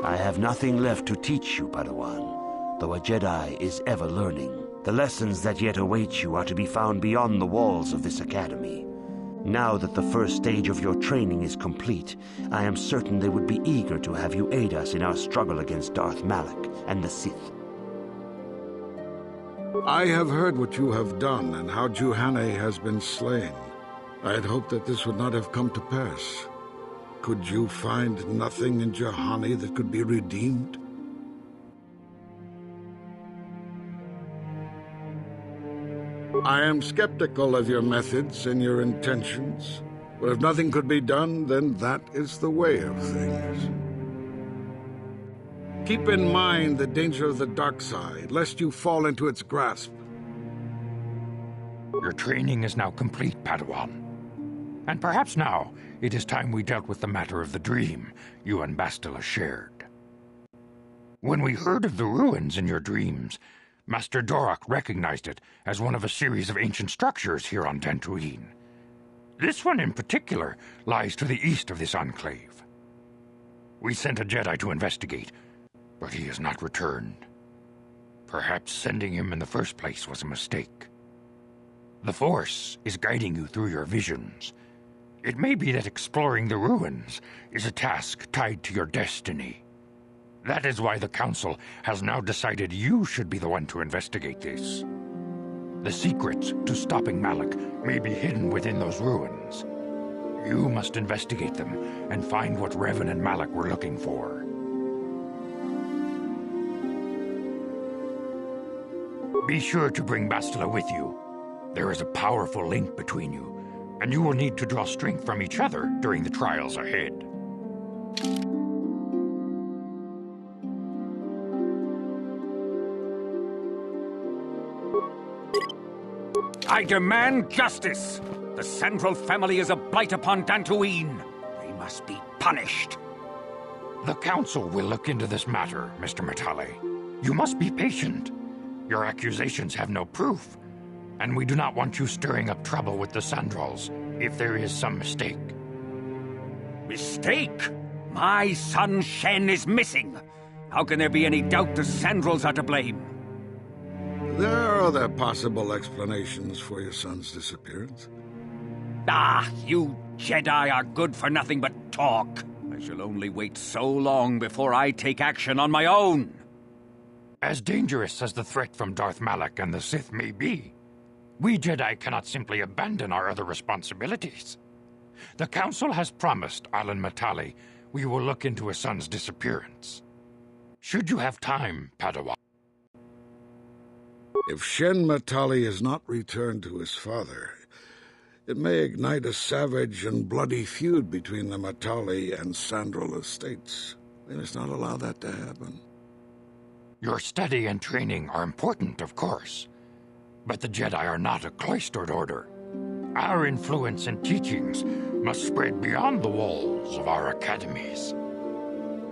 I have nothing left to teach you, Padawan, though a Jedi is ever learning. The lessons that yet await you are to be found beyond the walls of this academy. Now that the first stage of your training is complete, I am certain they would be eager to have you aid us in our struggle against Darth Malak and the Sith. I have heard what you have done and how Juhani has been slain. I had hoped that this would not have come to pass. Could you find nothing in Juhani that could be redeemed? I am skeptical of your methods and your intentions, but if nothing could be done, then that is the way of things. Keep in mind the danger of the dark side, lest you fall into its grasp. Your training is now complete, Padawan. And perhaps now it is time we dealt with the matter of the dream you and Bastila shared. When we heard of the ruins in your dreams, Master Dorak recognized it as one of a series of ancient structures here on Dantooine. This one in particular lies to the east of this enclave. We sent a Jedi to investigate, but he has not returned. Perhaps sending him in the first place was a mistake. The Force is guiding you through your visions. It may be that exploring the ruins is a task tied to your destiny. That is why the Council has now decided you should be the one to investigate this. The secrets to stopping Malak may be hidden within those ruins. You must investigate them and find what Revan and Malak were looking for. Be sure to bring Bastila with you. There is a powerful link between you, and you will need to draw strength from each other during the trials ahead. I demand justice! The Sandral family is a blight upon Dantooine. They must be punished. The Council will look into this matter, Mr. Matale. You must be patient. Your accusations have no proof, and we do not want you stirring up trouble with the Sandrals if there is some mistake. Mistake? My son Shen is missing. How can there be any doubt the Sandrals are to blame? There are other possible explanations for your son's disappearance. Ah, you Jedi are good for nothing but talk. I shall only wait so long before I take action on my own. As dangerous as the threat from Darth Malak and the Sith may be, we Jedi cannot simply abandon our other responsibilities. The Council has promised Sandral-Matale we will look into his son's disappearance. Should you have time, Padawan? If Shen Matale is not returned to his father, it may ignite a savage and bloody feud between the Matale and Sandral estates. We must not allow that to happen. Your study and training are important, of course, but the Jedi are not a cloistered order. Our influence and teachings must spread beyond the walls of our academies.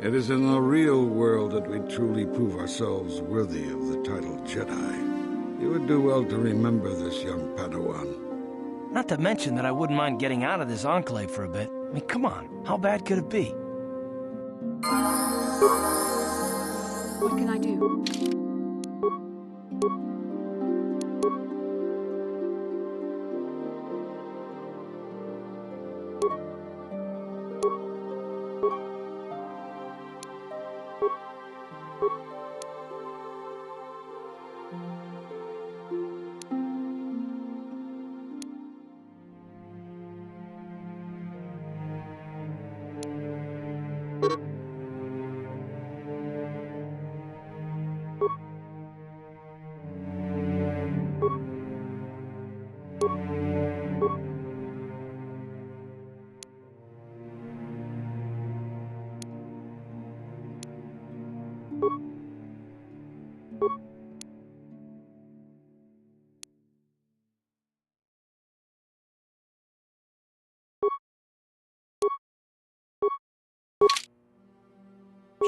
It is in the real world that we truly prove ourselves worthy of the title Jedi. You would do well to remember this, young Padawan. Not to mention that I wouldn't mind getting out of this enclave for a bit. I mean, come on, how bad could it be? What can I do?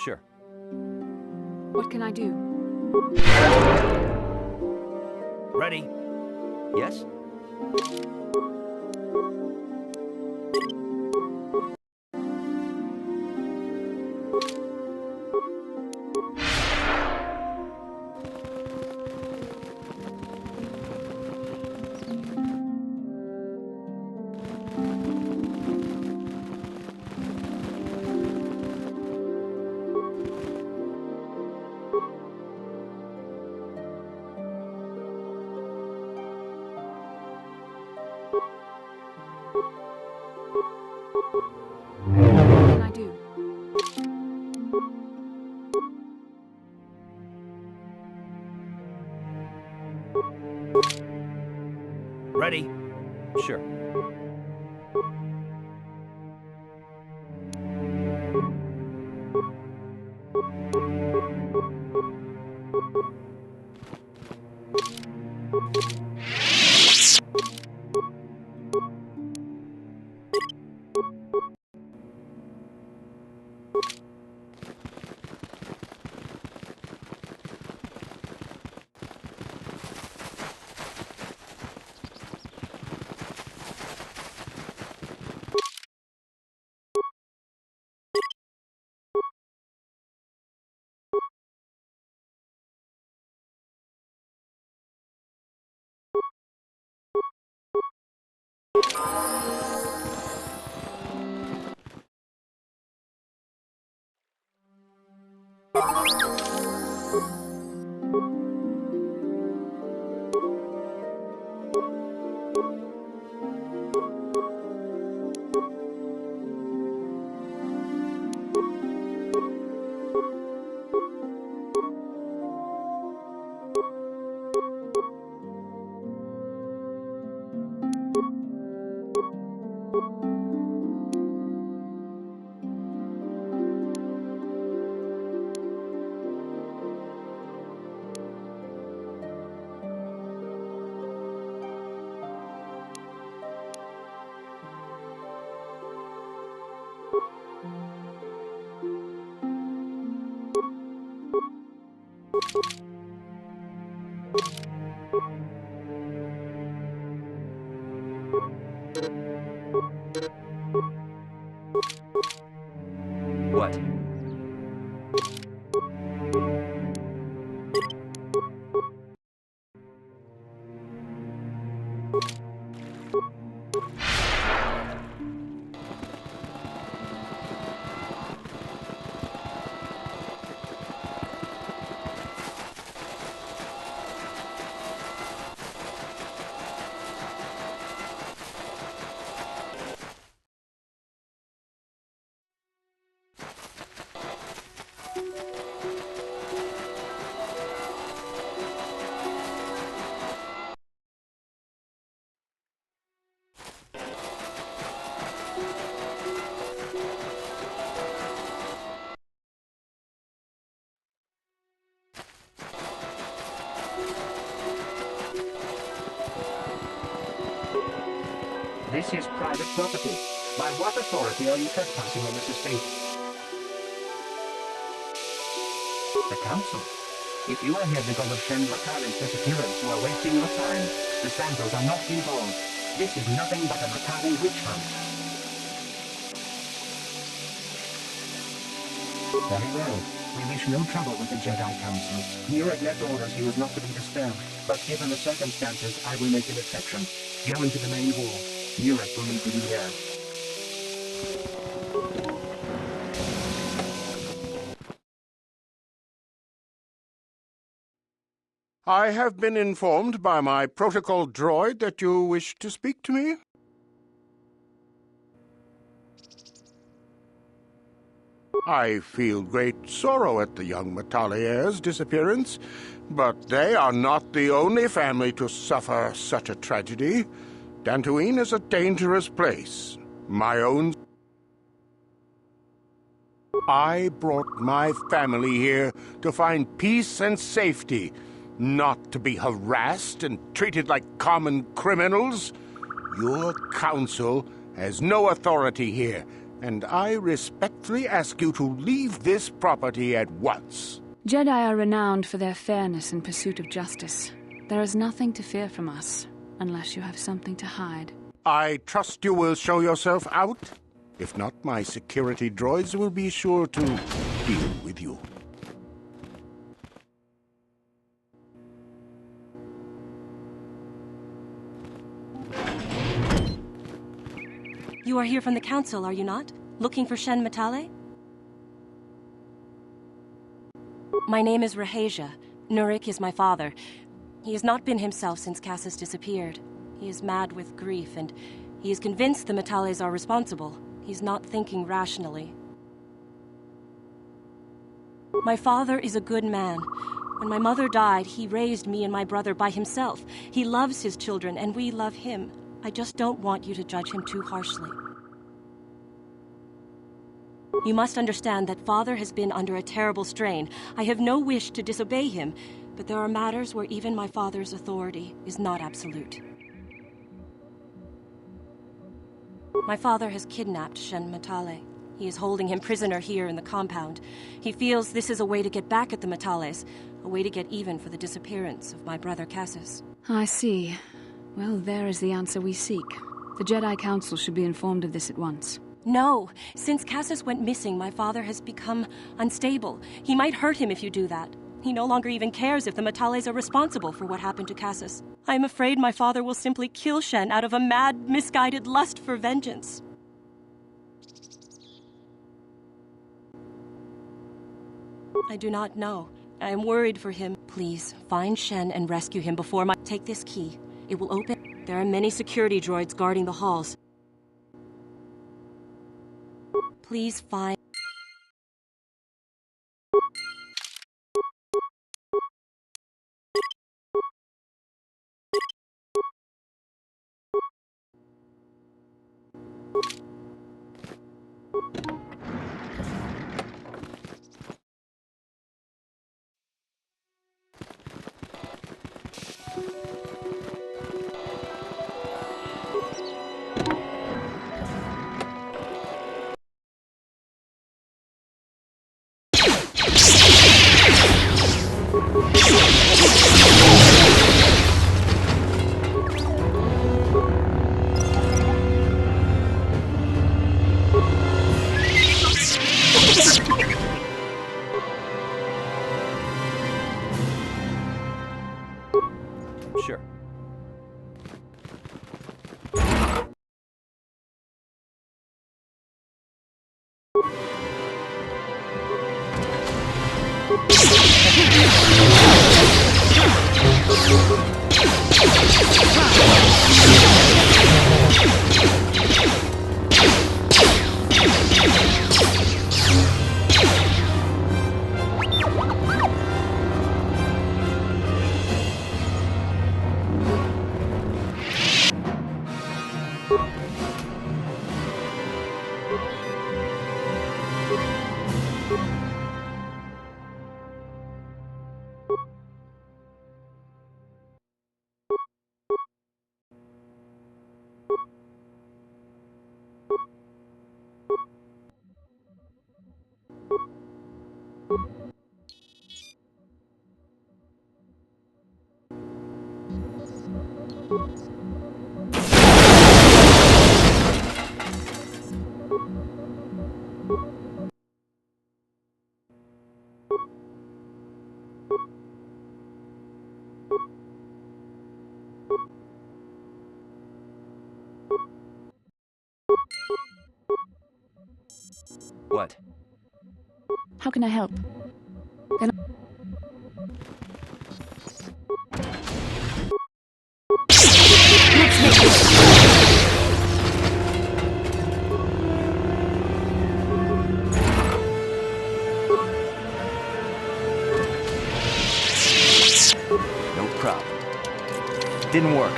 Sure. What can I do? Ready? Yes? What can I do? Ready? Sure. What? This is private property. By what authority are you trespassing on this estate? The Council. If you are here because of Sandral-Matale's disappearance, you are wasting your time. The Sandrals are not involved. This is nothing but a Matale witch hunt. Very well. We wish no trouble with the Jedi Council. Murak left orders he was not to be disturbed, but given the circumstances, I will make an exception. Go into the main hall. Murak will need to be there. I have been informed by my protocol droid that you wish to speak to me. I feel great sorrow at the young Matale heir's disappearance, but they are not the only family to suffer such a tragedy. Dantooine is a dangerous place. I brought my family here to find peace and safety, not to be harassed and treated like common criminals. Your council has no authority here, and I respectfully ask you to leave this property at once. Jedi are renowned for their fairness in pursuit of justice. There is nothing to fear from us, unless you have something to hide. I trust you will show yourself out. If not, my security droids will be sure to deal with you. You are here from the Council, are you not? Looking for Sandral-Matale? My name is Rahasia. Nurik is my father. He has not been himself since Cassius disappeared. He is mad with grief, and he is convinced the Matales are responsible. He's not thinking rationally. My father is a good man. When my mother died, he raised me and my brother by himself. He loves his children, and we love him. I just don't want you to judge him too harshly. You must understand that Father has been under a terrible strain. I have no wish to disobey him, but there are matters where even my father's authority is not absolute. My father has kidnapped Sandral-Matale. He is holding him prisoner here in the compound. He feels this is a way to get back at the Matales, a way to get even for the disappearance of my brother Cassius. I see. Well, there is the answer we seek. The Jedi Council should be informed of this at once. No! Since Cassius went missing, my father has become unstable. He might hurt him if you do that. He no longer even cares if the Matales are responsible for what happened to Cassius. I am afraid my father will simply kill Shen out of a mad, misguided lust for vengeance. I do not know. I am worried for him. Please, find Shen and rescue him before my... Take this key. It will open... There are many security droids guarding the halls. Please find... Sure. What? How can I help? No problem. Didn't work.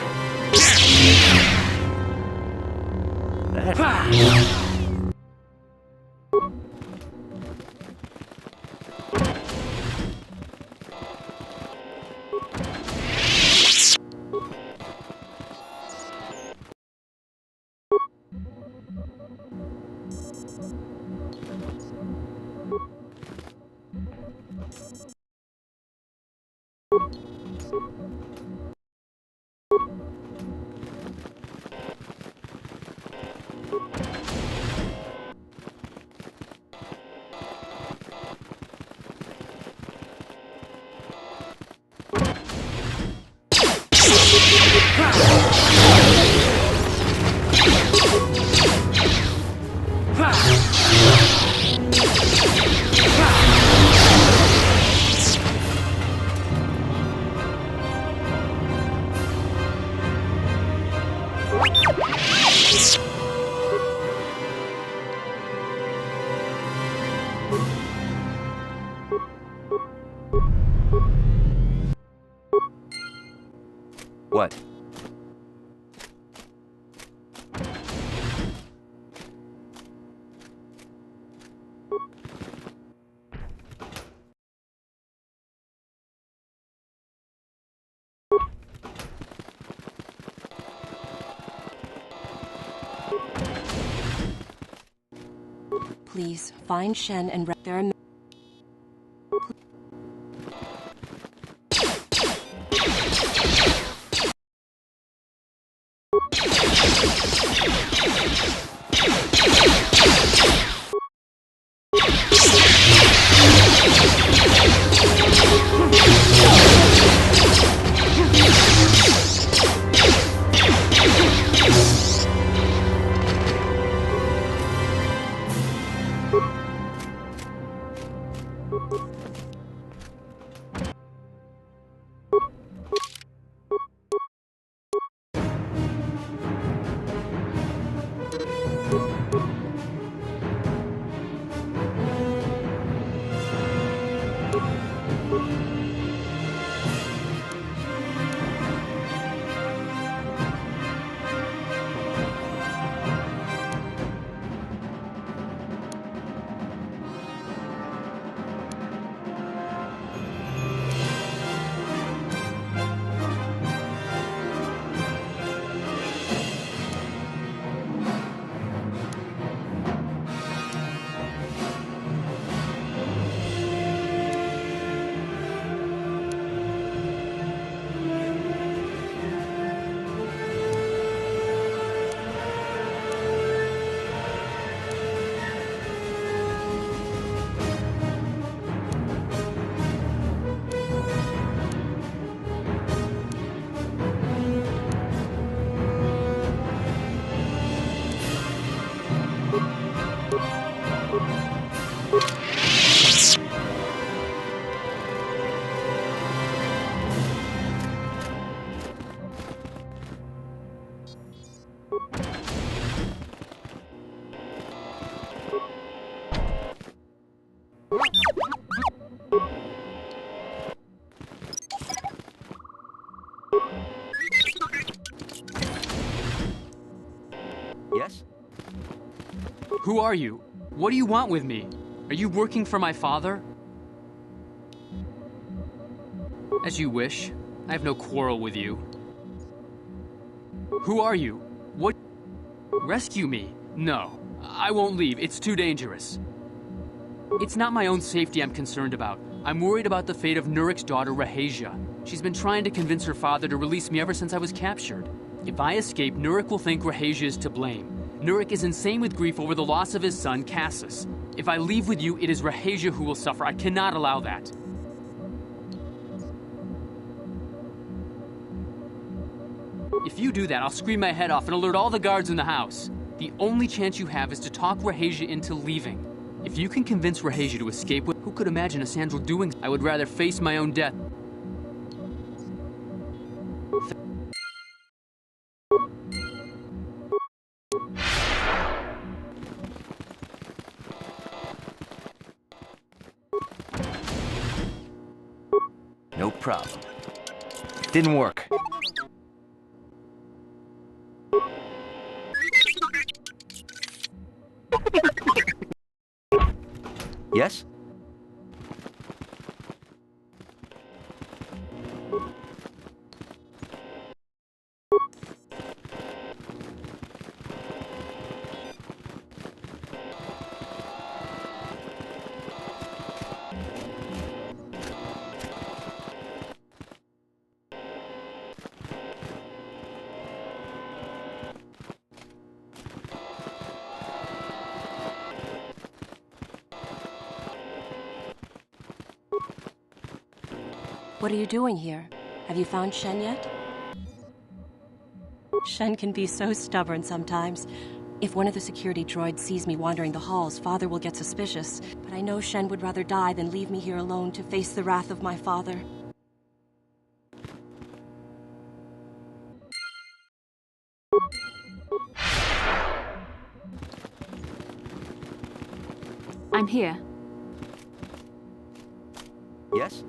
That... What? Please, find Shen and there are... Yes? Who are you? What do you want with me? Are you working for my father? As you wish. I have no quarrel with you. Who are you? What? Rescue me? No. I won't leave. It's too dangerous. It's not my own safety I'm concerned about. I'm worried about the fate of Nurek's daughter, Rahasia. She's been trying to convince her father to release me ever since I was captured. If I escape, Nurek will think Rahasia is to blame. Nurek is insane with grief over the loss of his son, Cassus. If I leave with you, it is Rahasia who will suffer. I cannot allow that. If you do that, I'll scream my head off and alert all the guards in the house. The only chance you have is to talk Rahasia into leaving. If you can convince Rahasia to escape, who could imagine a Sandral doing? I would rather face my own death. No problem. Didn't work. Yes? What are you doing here? Have you found Shen yet? Shen can be so stubborn sometimes. If one of the security droids sees me wandering the halls, Father will get suspicious. But I know Shen would rather die than leave me here alone to face the wrath of my father. I'm here. Yes?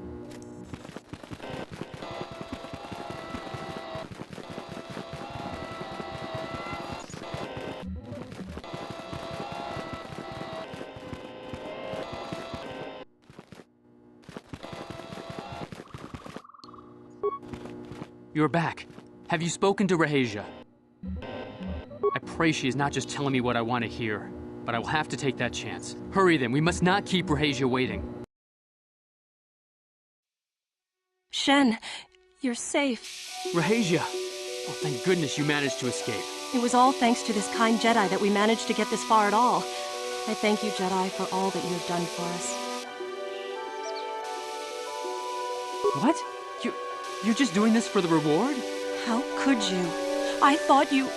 You're back. Have you spoken to Rahasia? I pray she is not just telling me what I want to hear, but I will have to take that chance. Hurry then, we must not keep Rahasia waiting. Shen, you're safe. Rahasia! Oh, thank goodness you managed to escape. It was all thanks to this kind Jedi that we managed to get this far at all. I thank you, Jedi, for all that you have done for us. What? You're just doing this for the reward? How could you? I thought you...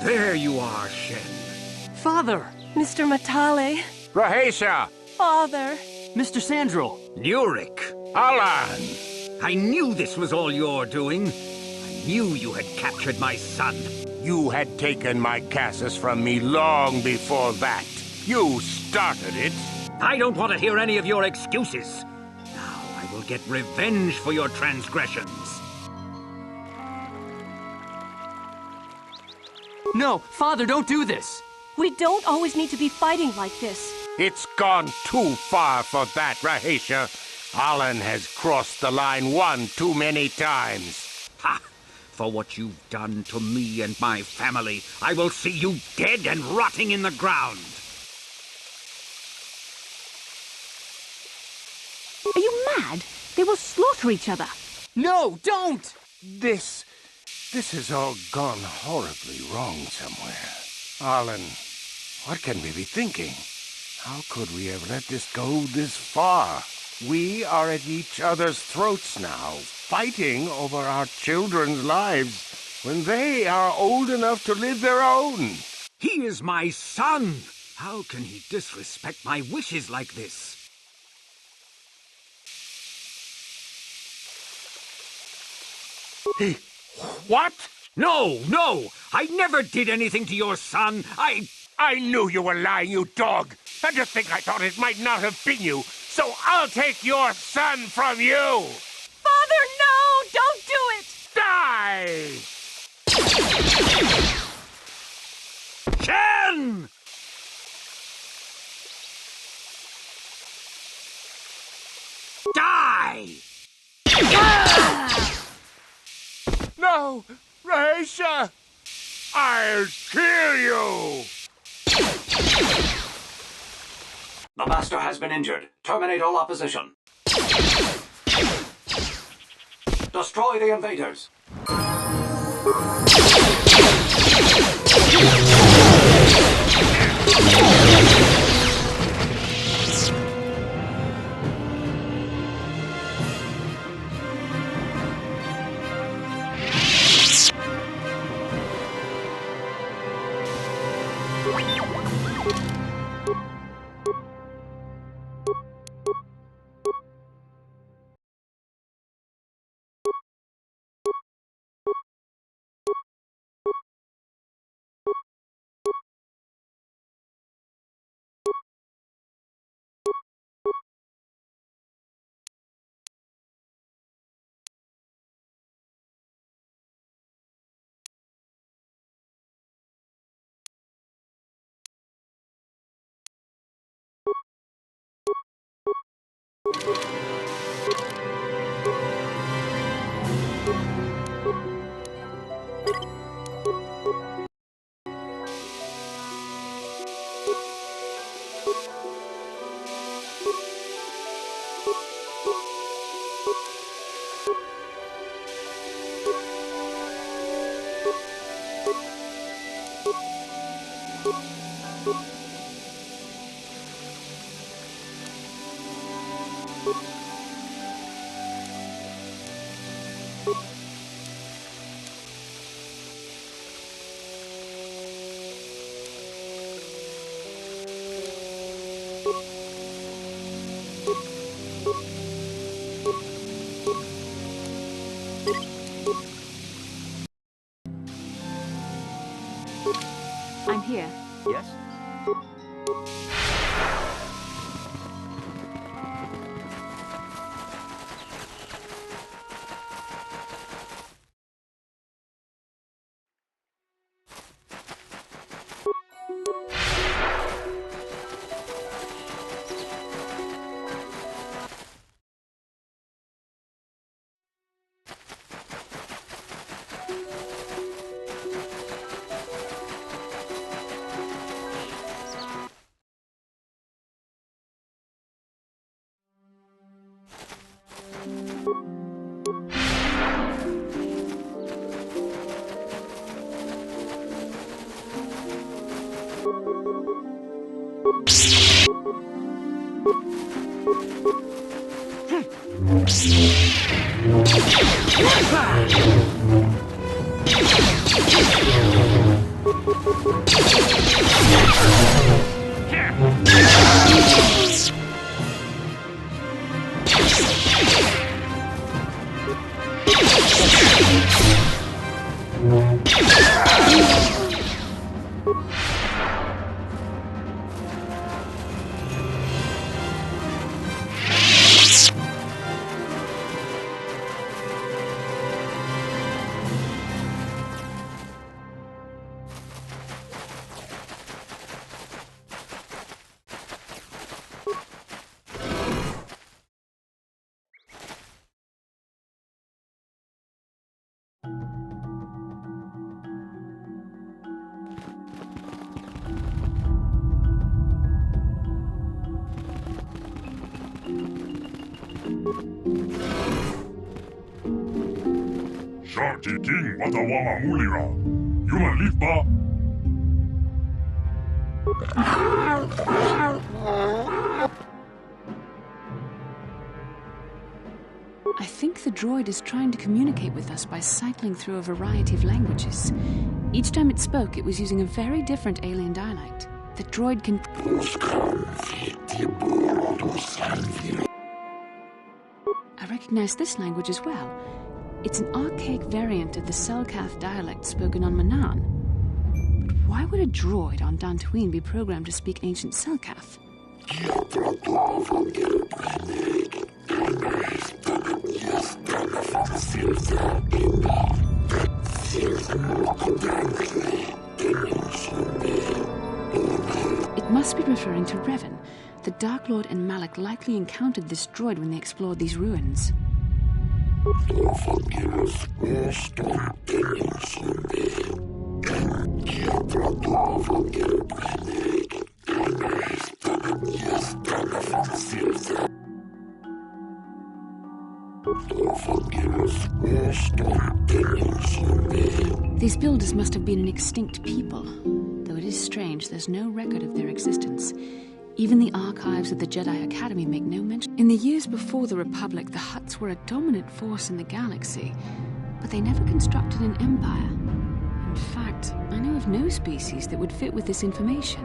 There you are, Shen. Father! Mr. Matale. Rahasia! Father. Mr. Sandral! Nurik! Alan! I knew this was all your doing. I knew you had captured my son. You had taken my Casus from me long before that. You started it. I don't want to hear any of your excuses. Now I will get revenge for your transgressions. No, Father, don't do this! We don't always need to be fighting like this. It's gone too far for that, Rahasia. Alan has crossed the line one too many times. Ha! For what you've done to me and my family, I will see you dead and rotting in the ground. Are you mad? They will slaughter each other. No, don't! This has all gone horribly wrong somewhere. Alan, what can we be thinking? How could we have let this go this far? We are at each other's throats now, fighting over our children's lives when they are old enough to live their own. He is my son! How can he disrespect my wishes like this? What? No! I never did anything to your son. I knew you were lying, you dog! And to think I thought it might not have been you, so I'll take your son from you! Father, no! Don't do it! Die! Shen! Die! No! Rahasia! I'll kill you! The Master has been injured. Terminate all opposition. Destroy the invaders. I'm here. Yes? King watawama mulira. Human leaf ba? I think the droid is trying to communicate with us by cycling through a variety of languages. Each time it spoke, it was using a very different alien dialect. The droid can... I recognize this language as well. It's an archaic variant of the Selkath dialect spoken on Manaan. But why would a droid on Dantooine be programmed to speak ancient Selkath? It must be referring to Revan. The Dark Lord and Malak likely encountered this droid when they explored these ruins. These builders must have been an extinct people, though it is strange there's no record of their existence. Even the archives of the Jedi Academy make no mention. In the years before the Republic, the Hutts were a dominant force in the galaxy, but they never constructed an empire. In fact, I know of no species that would fit with this information.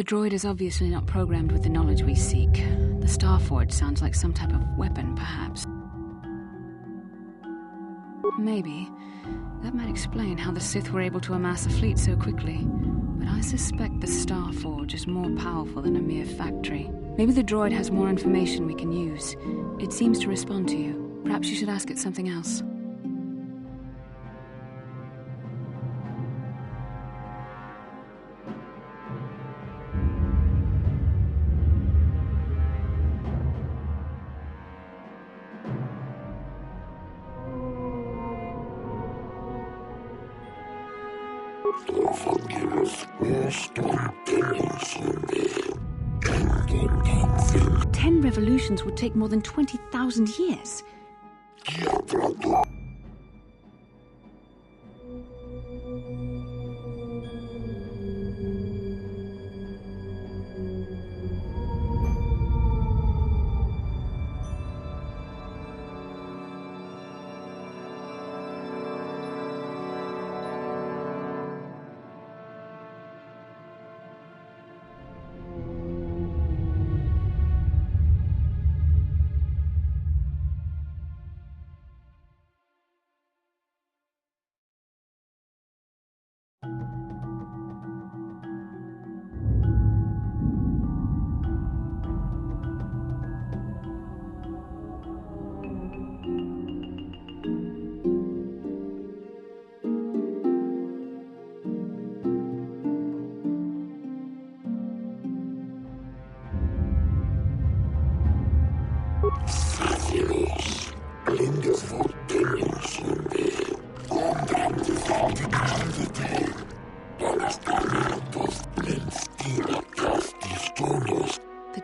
The droid is obviously not programmed with the knowledge we seek. The Starforge sounds like some type of weapon, perhaps. Maybe. That might explain how the Sith were able to amass a fleet so quickly. But I suspect the Starforge is more powerful than a mere factory. Maybe the droid has more information we can use. It seems to respond to you. Perhaps you should ask it something else. Ten revolutions would take more than 20,000 years. The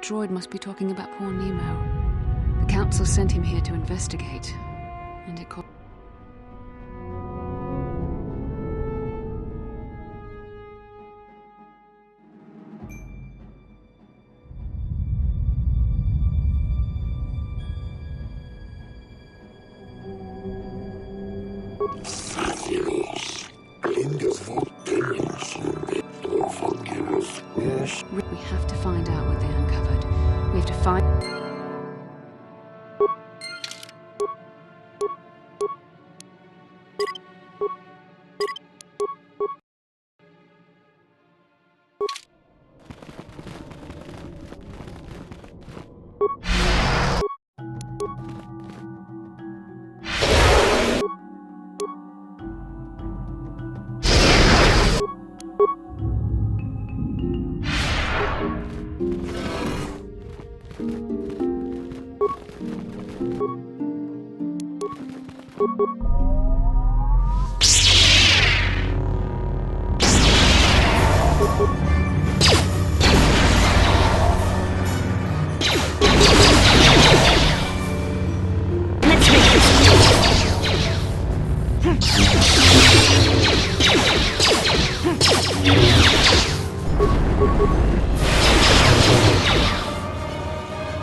droid must be talking about poor Nemo. The Council sent him here to investigate, and it cost... We have to find out what they uncovered. We have to find...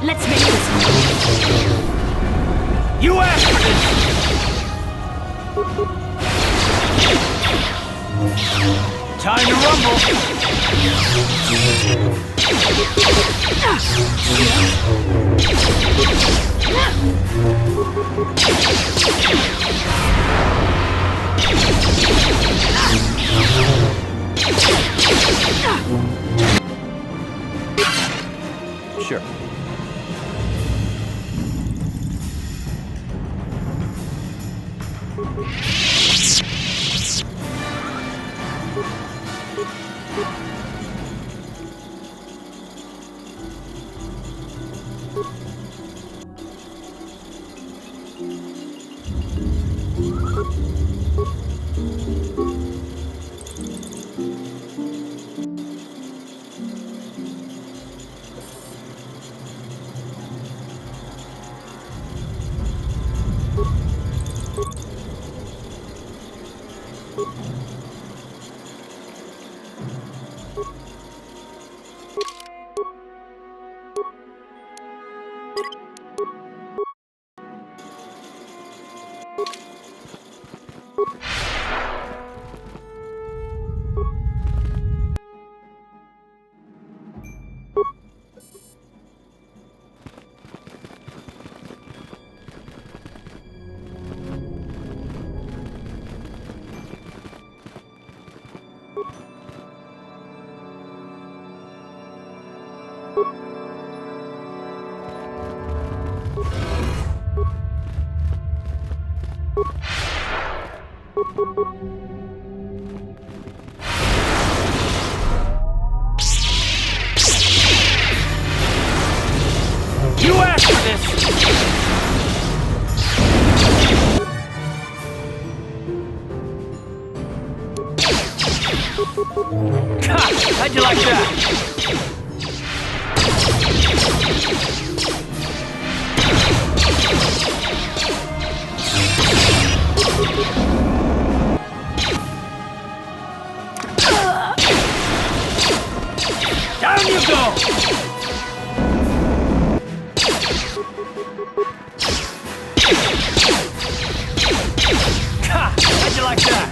Let's make this. You asked for this! Time to rumble! Sure. You asked for this! How'd you like that? Down you go! How'd you like that?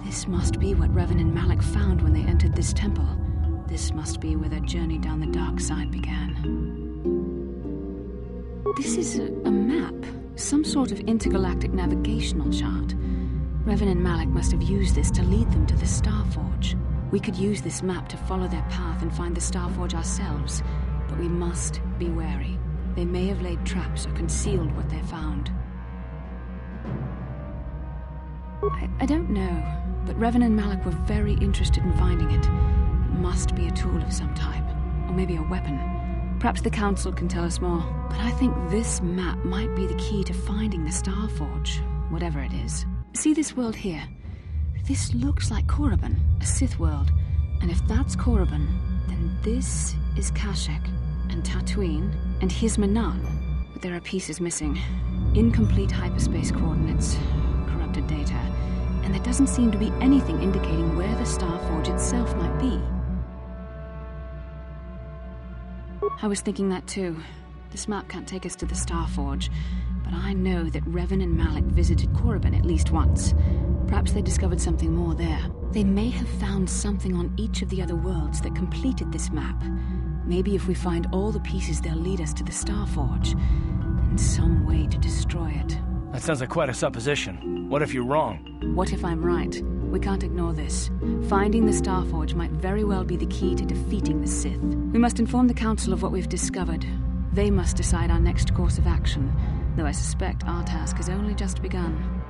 This must be what Revan and Malak found when they entered this temple. This must be where their journey down the dark side began. This is a map, some sort of intergalactic navigational chart. Revan and Malak must have used this to lead them to the Starforge. We could use this map to follow their path and find the Starforge ourselves, but we must be wary. They may have laid traps or concealed what they found. I don't know, but Revan and Malak were very interested in finding it. It must be a tool of some type, or maybe a weapon. Perhaps the Council can tell us more, but I think this map might be the key to finding the Starforge, whatever it is. See this world here? This looks like Korriban, a Sith world, and if that's Korriban, then this is Kashyyyk, and Dantooine, and here's Manan. But there are pieces missing. Incomplete hyperspace coordinates, corrupted data, and there doesn't seem to be anything indicating where the Starforge itself might be. I was thinking that too. This map can't take us to the Starforge, but I know that Revan and Malak visited Korriban at least once. Perhaps they discovered something more there. They may have found something on each of the other worlds that completed this map. Maybe if we find all the pieces, they'll lead us to the Starforge, and some way to destroy it. That sounds like quite a supposition. What if you're wrong? What if I'm right? We can't ignore this. Finding the Starforge might very well be the key to defeating the Sith. We must inform the Council of what we've discovered. They must decide our next course of action, though I suspect our task has only just begun.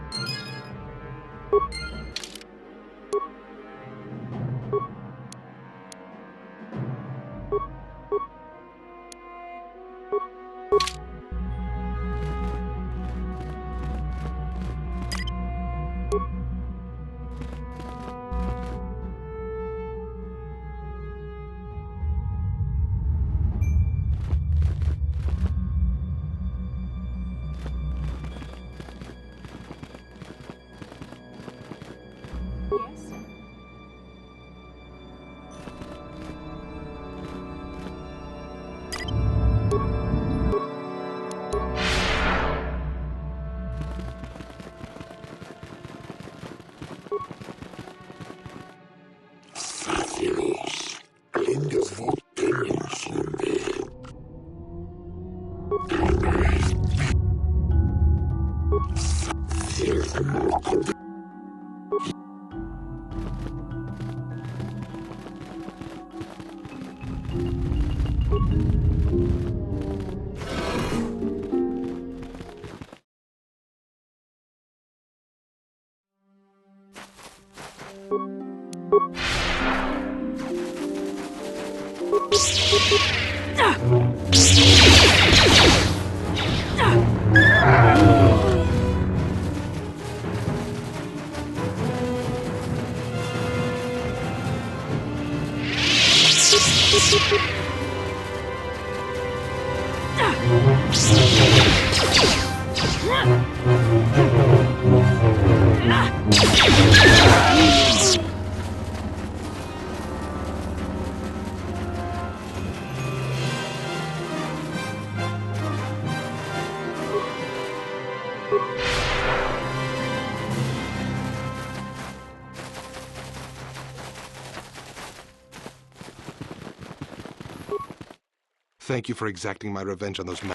Thank you for exacting my revenge on those men.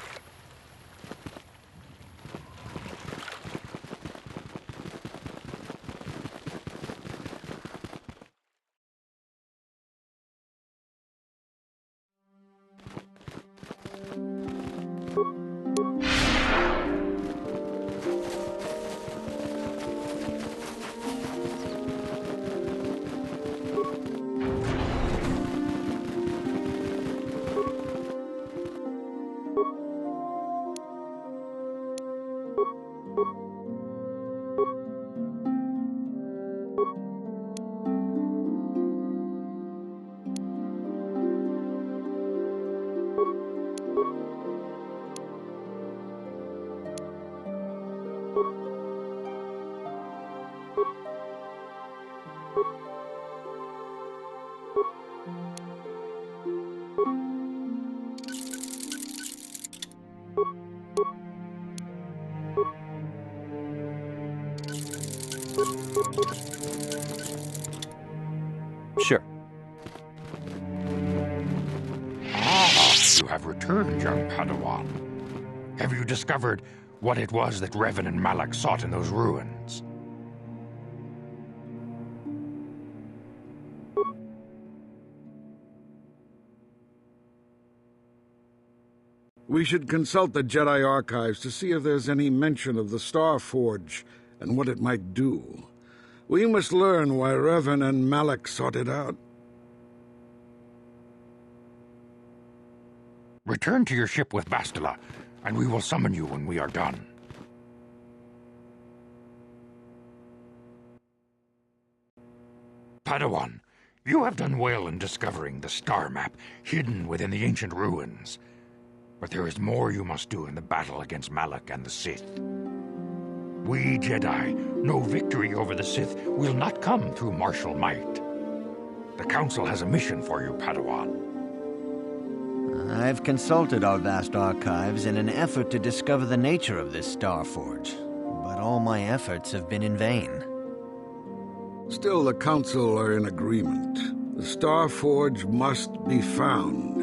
Sure. You have returned, young Padawan. Have you discovered what it was that Revan and Malak sought in those ruins? We should consult the Jedi archives to see if there's any mention of the Star Forge and what it might do. We must learn why Revan and Malak sought it out. Return to your ship with Bastila, and we will summon you when we are done. Padawan, you have done well in discovering the star map hidden within the ancient ruins. But there is more you must do in the battle against Malak and the Sith. We Jedi know victory over the Sith will not come through martial might. The Council has a mission for you, Padawan. I've consulted our vast archives in an effort to discover the nature of this Star Forge, but all my efforts have been in vain. Still, the Council are in agreement. The Star Forge must be found.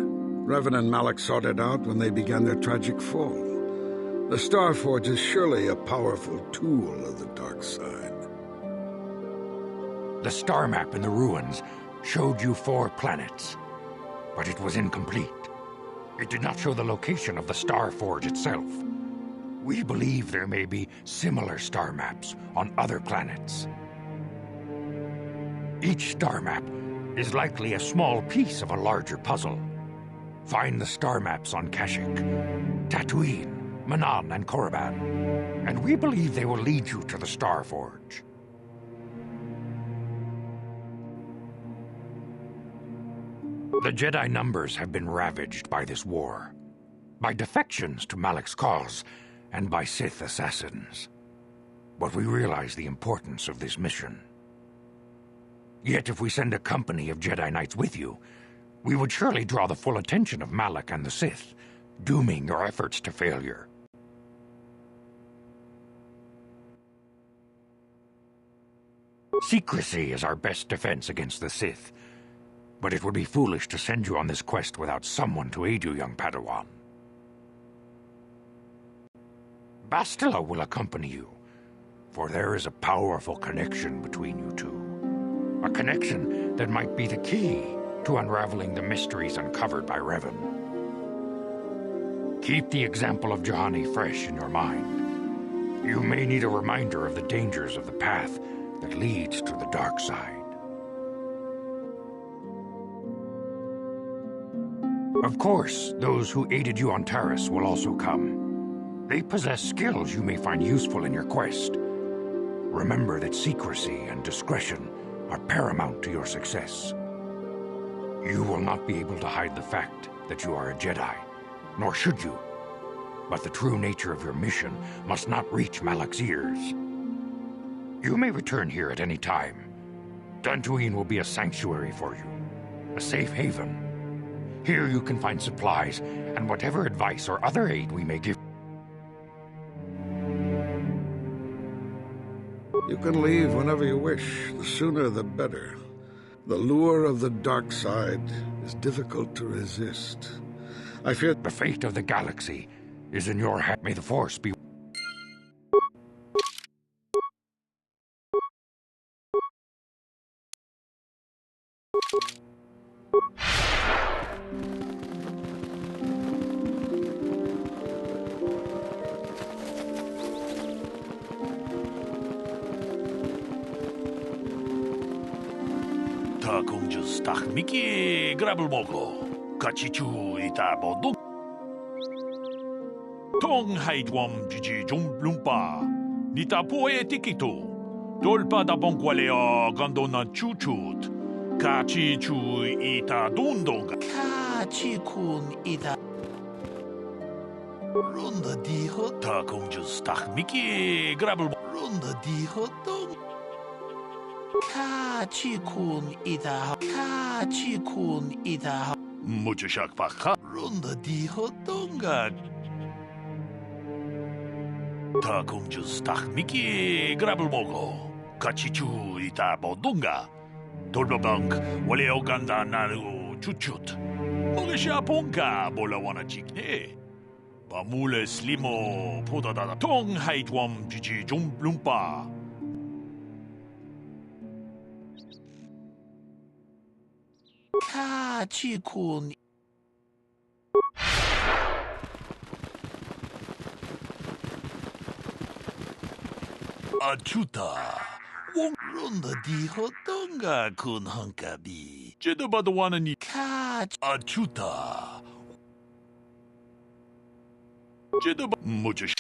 Revan and Malak sought it out when they began their tragic fall. The Star Forge is surely a powerful tool of the dark side. The star map in the ruins showed you 4 planets, but it was incomplete. It did not show the location of the Star Forge itself. We believe there may be similar star maps on other planets. Each star map is likely a small piece of a larger puzzle. Find the star maps on Kashyyyk, Dantooine, Manaan, and Korriban, and we believe they will lead you to the Star Forge. The Jedi numbers have been ravaged by this war, by defections to Malak's cause, and by Sith assassins. But we realize the importance of this mission. Yet if we send a company of Jedi Knights with you, we would surely draw the full attention of Malak and the Sith, dooming your efforts to failure. Secrecy is our best defense against the Sith, but it would be foolish to send you on this quest without someone to aid you, young Padawan. Bastila will accompany you, for there is a powerful connection between you two. A connection that might be the key to unraveling the mysteries uncovered by Revan. Keep the example of Juhani fresh in your mind. You may need a reminder of the dangers of the path that leads to the dark side. Of course, those who aided you on Taris will also come. They possess skills you may find useful in your quest. Remember that secrecy and discretion are paramount to your success. You will not be able to hide the fact that you are a Jedi, nor should you. But the true nature of your mission must not reach Malak's ears. You may return here at any time. Dantooine will be a sanctuary for you, a safe haven. Here you can find supplies and whatever advice or other aid we may give. You can leave whenever you wish. The sooner the better. The lure of the dark side is difficult to resist. I fear the fate of the galaxy is in your hands. May the Force be. Mickey grabul mogo, kachichu ita bodu. Tong haidwam jiji jumblumpa, nita poe tikito, dolpa da bonqualeo gondona chuchut, kachichu ita dundonga. Kachikun ita. Runda diho ta konjus tak Mickey grabul. Runda diho dong. Kachikun ida. Kachikun ida. Muchashak paka. Runda di hotonga. Takung jus tak miki grabel mogo. Kachichu ita bodunga. Tolbabank wale oganda nalu chuchut. Mogisha ponka bola wana chikne. Bamule slimo podadada tong haitwam jiji jumplumpa. Kachikun. Achuta. Wong ronda di hotonga kun hankabi. Jeda badawana ni kach. Achuta. Jeda much.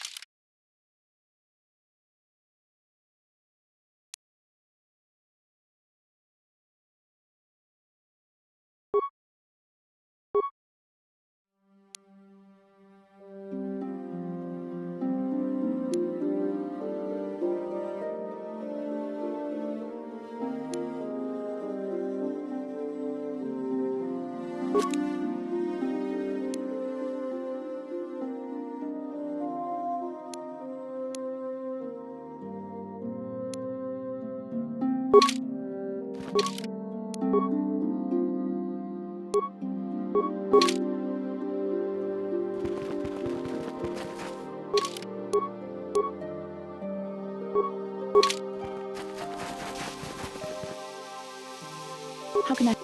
How can I...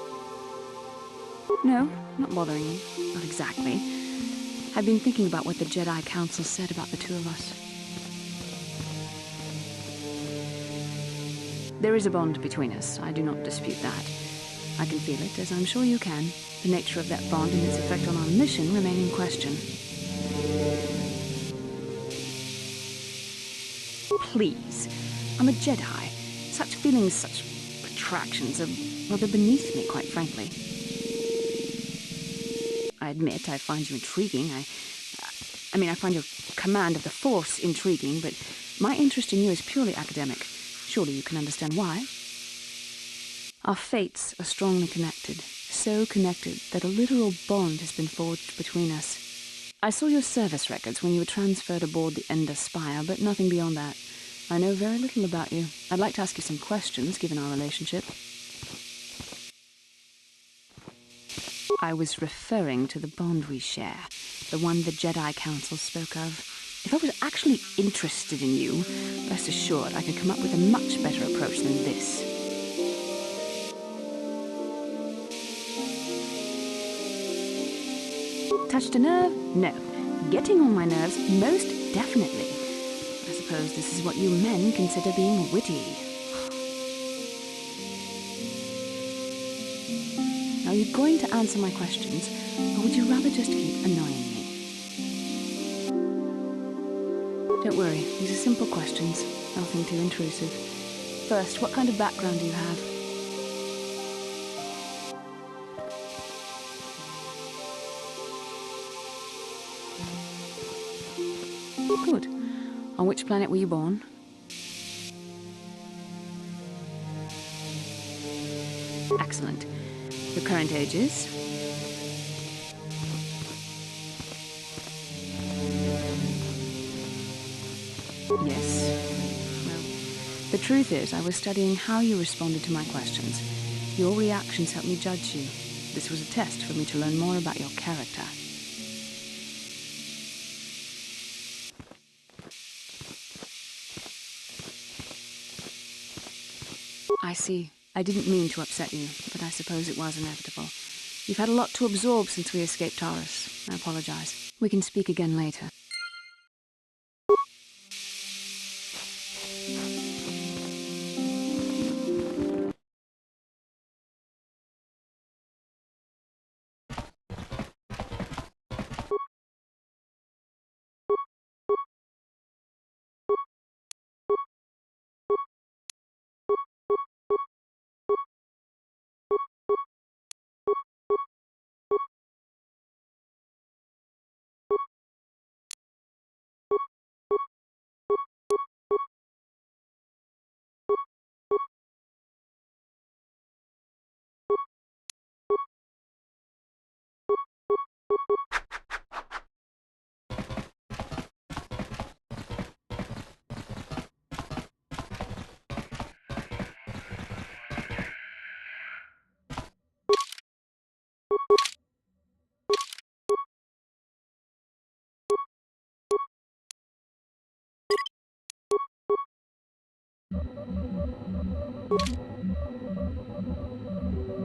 No, not bothering you. Not exactly. I've been thinking about what the Jedi Council said about the two of us. There is a bond between us. I do not dispute that. I can feel it, as I'm sure you can. The nature of that bond and its effect on our mission remain in question. Please. I'm a Jedi. Such feelings, such attractions are rather beneath me, quite frankly. I admit I find you intriguing. I find your command of the Force intriguing, but my interest in you is purely academic. Surely you can understand why. Our fates are strongly connected, so connected that a literal bond has been forged between us. I saw your service records when you were transferred aboard the Ender Spire, but nothing beyond that. I know very little about you. I'd like to ask you some questions, given our relationship. I was referring to the bond we share, the one the Jedi Council spoke of. If I was actually interested in you, rest assured I could come up with a much better approach than this. Touched a nerve? No. Getting on my nerves? Most definitely. I suppose this is what you men consider being witty. Are you going to answer my questions, or would you rather just keep annoying me? Don't worry, these are simple questions, nothing too intrusive. First, what kind of background do you have? Good. On which planet were you born? Excellent. Your current age is? Yes. Well, the truth is, I was studying how you responded to my questions. Your reactions helped me judge you. This was a test for me to learn more about your character. I see. I didn't mean to upset you, but I suppose it was inevitable. You've had a lot to absorb since we escaped Taurus. I apologize. We can speak again later.